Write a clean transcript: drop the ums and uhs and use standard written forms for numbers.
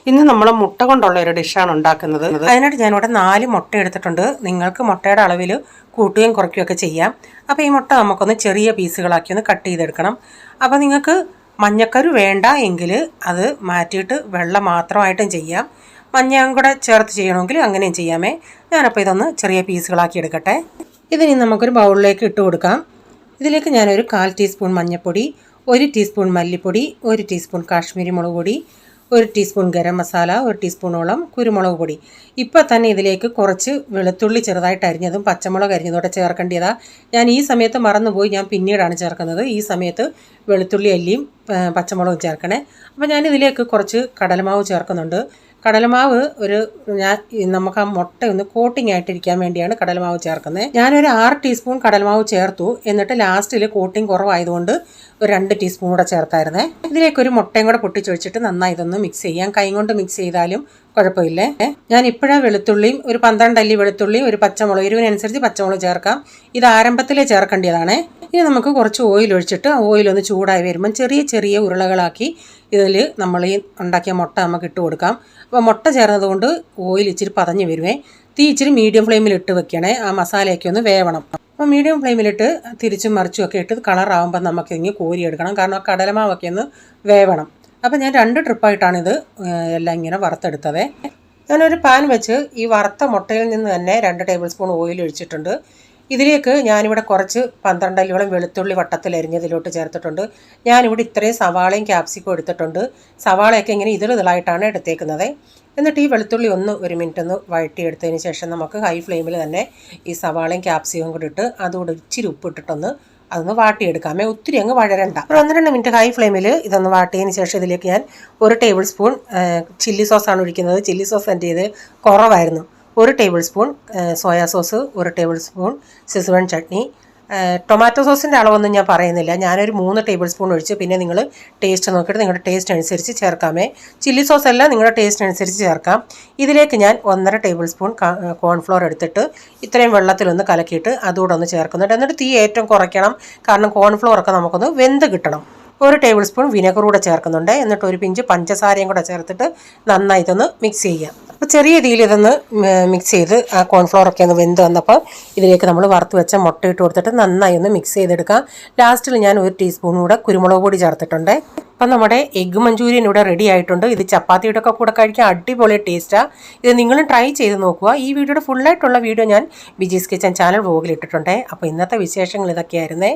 ഇന്ന് നമ്മൾ മുട്ട കൊണ്ടുള്ള ഒരു ഡിഷാണ് ഉണ്ടാക്കുന്നത്. അതിനായിട്ട് ഞാനിവിടെ 4 മുട്ട എടുത്തിട്ടുണ്ട്. നിങ്ങൾക്ക് മുട്ടയുടെ അളവിൽ കൂട്ടുകയും കുറയ്ക്കുകയൊക്കെ ചെയ്യാം. അപ്പോൾ ഈ മുട്ട നമുക്കൊന്ന് ചെറിയ പീസുകളാക്കി ഒന്ന് കട്ട് ചെയ്തെടുക്കണം. അപ്പോൾ നിങ്ങൾക്ക് മഞ്ഞക്കരു വേണ്ട എങ്കിൽ അത് മാറ്റിയിട്ട് വെള്ളം മാത്രമായിട്ടും ചെയ്യാം. മഞ്ഞയും കൂടെ ചേർത്ത് ചെയ്യണമെങ്കിൽ അങ്ങനെയും ചെയ്യാമേ. ഞാനപ്പോൾ ഇതൊന്ന് ചെറിയ പീസുകളാക്കി എടുക്കട്ടെ. ഇതിനി നമുക്കൊരു ബൗളിലേക്ക് ഇട്ട് കൊടുക്കാം. ഇതിലേക്ക് ഞാനൊരു 1/4 ടീസ്പൂൺ മഞ്ഞൾപ്പൊടി, 1 ടീസ്പൂൺ മല്ലിപ്പൊടി, 1 ടീസ്പൂൺ കാശ്മീരി മുളക് പൊടി, 1 ടീസ്പൂൺ ഗരം മസാല, 1 ടീസ്പൂണോളം കുരുമുളക് പൊടി. ഇപ്പോൾ തന്നെ ഇതിലേക്ക് കുറച്ച് വെളുത്തുള്ളി ചെറുതായിട്ട് അരിഞ്ഞതും പച്ചമുളക് അരിഞ്ഞതോടെ ചേർക്കേണ്ടതാണ്. ഞാൻ ഈ സമയത്ത് മറന്നുപോയി, ഞാൻ പിന്നീടാണ് ചേർക്കുന്നത്. ഈ സമയത്ത് വെളുത്തുള്ളി അല്ലിയും പച്ചമുളകും ചേർക്കണേ. അപ്പോൾ ഞാനിതിലേക്ക് കുറച്ച് കടലമാവ് ചേർക്കുന്നുണ്ട്. കടലമാവ് നമുക്ക് ആ മുട്ട ഒന്ന് കോട്ടിംഗ് ആയിട്ടിരിക്കാൻ വേണ്ടിയാണ് കടലമാവ് ചേർക്കുന്നത്. ഞാനൊരു 6 ടീസ്പൂൺ കടലമാവ് ചേർത്തു. എന്നിട്ട് ലാസ്റ്റിൽ കോട്ടിംഗ് കുറവായതുകൊണ്ട് ഒരു 2 ടീസ്പൂൺ കൂടെ ചേർത്തായിരുന്നേ. ഇതിലേക്കൊരു മുട്ടയും കൂടെ പൊട്ടിച്ചൊഴിച്ചിട്ട് നന്നായി ഇതൊന്ന് മിക്സ് ചെയ്യാം. കൈ കൊണ്ട് മിക്സ് ചെയ്താലും കുഴപ്പമില്ലേ. ഞാൻ ഇപ്പോഴാണ് വെളുത്തുള്ളിയും ഒരു 12 അല്ലി വെളുത്തുള്ളിയും ഒരു പച്ചമുളക്, എരിവിനനുസരിച്ച് പച്ചമുളക് ചേർക്കാം. ഇത് ആരംഭത്തിലേ ചേർക്കേണ്ടതാണ്. ഇനി നമുക്ക് കുറച്ച് ഓയിൽ ഒഴിച്ചിട്ട് ഓയിലൊന്ന് ചൂടായി വരുമ്പം ചെറിയ ചെറിയ ഉരുളകളാക്കി ഇതിൽ നമ്മൾ ഈ ഉണ്ടാക്കിയ മുട്ട നമുക്ക് ഇട്ട് കൊടുക്കാം. അപ്പോൾ മുട്ട ചേർന്നതുകൊണ്ട് ഓയിൽ ഇച്ചിരി പതഞ്ഞ് വരുവേ. തീ ഇച്ചിരി മീഡിയം ഫ്ലെയിമിൽ ഇട്ട് വെക്കണേ. ആ മസാലയൊക്കെ ഒന്ന് വേവണം. അപ്പോൾ മീഡിയം ഫ്ലെയിമിലിട്ട് തിരിച്ചും മറിച്ചും ഒക്കെ ഇട്ട് കളറാകുമ്പോൾ നമുക്ക് ഇങ്ങനെ കോരിയെടുക്കണം. കാരണം ആ കടലമാവൊക്കെ ഒന്ന് വേവണം. അപ്പോൾ ഞാൻ 2 ട്രിപ്പായിട്ടാണിത് എല്ലാം ഇങ്ങനെ വറുത്തെടുത്തത്. ഞാനൊരു പാൻ വെച്ച് ഈ വറുത്ത മുട്ടയിൽ നിന്ന് തന്നെ 2 ടേബിൾ സ്പൂൺ ഓയിൽ ഒഴിച്ചിട്ടുണ്ട്. ഇതിലേക്ക് ഞാനിവിടെ കുറച്ച് 12 അല്ലിയോളം വെളുത്തുള്ളി വട്ടത്തിൽ അരിഞ്ഞതിലോട്ട് ചേർത്തിട്ടുണ്ട്. ഞാനിവിടെ ഇത്രയും സവാളയും ക്യാപ്സിക്കും എടുത്തിട്ടുണ്ട്. സവാളയൊക്കെ ഇങ്ങനെ ഇതിലായിട്ടാണ് എടുത്തേക്കുന്നത്. എന്നിട്ട് ഈ വെളുത്തുള്ളി ഒരു മിനിറ്റ് ഒന്ന് വഴറ്റിയെടുത്തതിന് ശേഷം നമുക്ക് ഹൈ ഫ്ലെയിമിൽ തന്നെ ഈ സവാളയും ക്യാപ്സിക്കും കൂടി ഇട്ട് അതുകൂടെ ഇച്ചിരി ഉപ്പിട്ടിട്ടൊന്ന് അതൊന്ന് വാട്ടിയെടുക്കാമേ. ഒത്തിരി അങ്ങ് വഴരണ്ട. ഒരു 1-2 മിനിറ്റ് ഹൈ ഫ്ലെയിമിൽ ഇതൊന്ന് വാട്ടിയതിന് ശേഷം ഇതിലേക്ക് ഞാൻ 1 ടേബിൾ സ്പൂൺ ചില്ലി സോസാണ് ഒഴിക്കുന്നത്. ചില്ലി സോസ് എൻ്റെ ഇത് കുറവായിരുന്നു. 1 tablespoon soya sauce, 1 tablespoon schezwan chutney. Tomato സോസിൻ്റെ അളവൊന്നും ഞാൻ പറയുന്നില്ല. ഞാനൊരു 3 ടേബിൾ സ്പൂൺ ഒഴിച്ച് പിന്നെ നിങ്ങൾ ടേസ്റ്റ് നോക്കിയിട്ട് നിങ്ങളുടെ ടേസ്റ്റ് അനുസരിച്ച് ചേർക്കാമേ. ചില്ലി സോസ് എല്ലാം നിങ്ങളുടെ ടേസ്റ്റ് അനുസരിച്ച് ചേർക്കാം. ഇതിലേക്ക് ഞാൻ 1.5 ടേബിൾ സ്പൂൺ കോൺഫ്ലോർ എടുത്തിട്ട് ഇത്രയും വെള്ളത്തിലൊന്ന് കലക്കിയിട്ട് അതുകൂടെ ഒന്ന് ചേർക്കുന്നുണ്ട്. എന്നിട്ട് തീ ഏറ്റവും കുറയ്ക്കണം. കാരണം കോൺഫ്ലോറൊക്കെ നമുക്കൊന്ന് വെന്ത് കിട്ടണം. 1 ടേബിൾ സ്പൂൺ വിനെഗർ കൂടെ ചേർക്കുന്നുണ്ട്. എന്നിട്ട് ഒരു പിഞ്ച് പഞ്ചസാരയും കൂടെ ചേർത്തിട്ട് നന്നായി ഇതൊന്ന് മിക്സ് ചെയ്യാം. അപ്പോൾ ചെറിയ രീതിയിൽ ഇതൊന്ന് മിക്സ് ചെയ്ത് ആ കോൺഫ്ലോറൊക്കെ ഒന്ന് വെന്ത് വന്നപ്പോൾ ഇതിലേക്ക് നമ്മൾ വറുത്ത് വെച്ച മുട്ട ഇട്ട് കൊടുത്തിട്ട് നന്നായി ഒന്ന് മിക്സ് ചെയ്തെടുക്കാം. ലാസ്റ്റിൽ ഞാൻ 1 ടീസ്പൂൺ കൂടെ കുരുമുളക് പൊടി ചേർത്തിട്ടുണ്ട്. അപ്പം നമ്മുടെ എഗ്ഗ് മഞ്ചൂരിയൻ ഇവിടെ റെഡി ആയിട്ടുണ്ട്. ഇത് ചപ്പാത്തിയുടെ ഒക്കെ കൂടെ കഴിക്കാൻ അടിപൊളി ടേസ്റ്റാണ്. ഇത് നിങ്ങളും ട്രൈ ചെയ്ത് നോക്കുക. ഈ വീഡിയോയുടെ ഫുള്ളായിട്ടുള്ള വീഡിയോ ഞാൻ ബിജീസ് കിച്ചൻ ചാനൽ വ്ലോഗിൽ ഇട്ടിട്ടുണ്ട്. അപ്പോൾ ഇന്നത്തെ വിശേഷങ്ങൾ ഇതൊക്കെയായിരുന്നേ.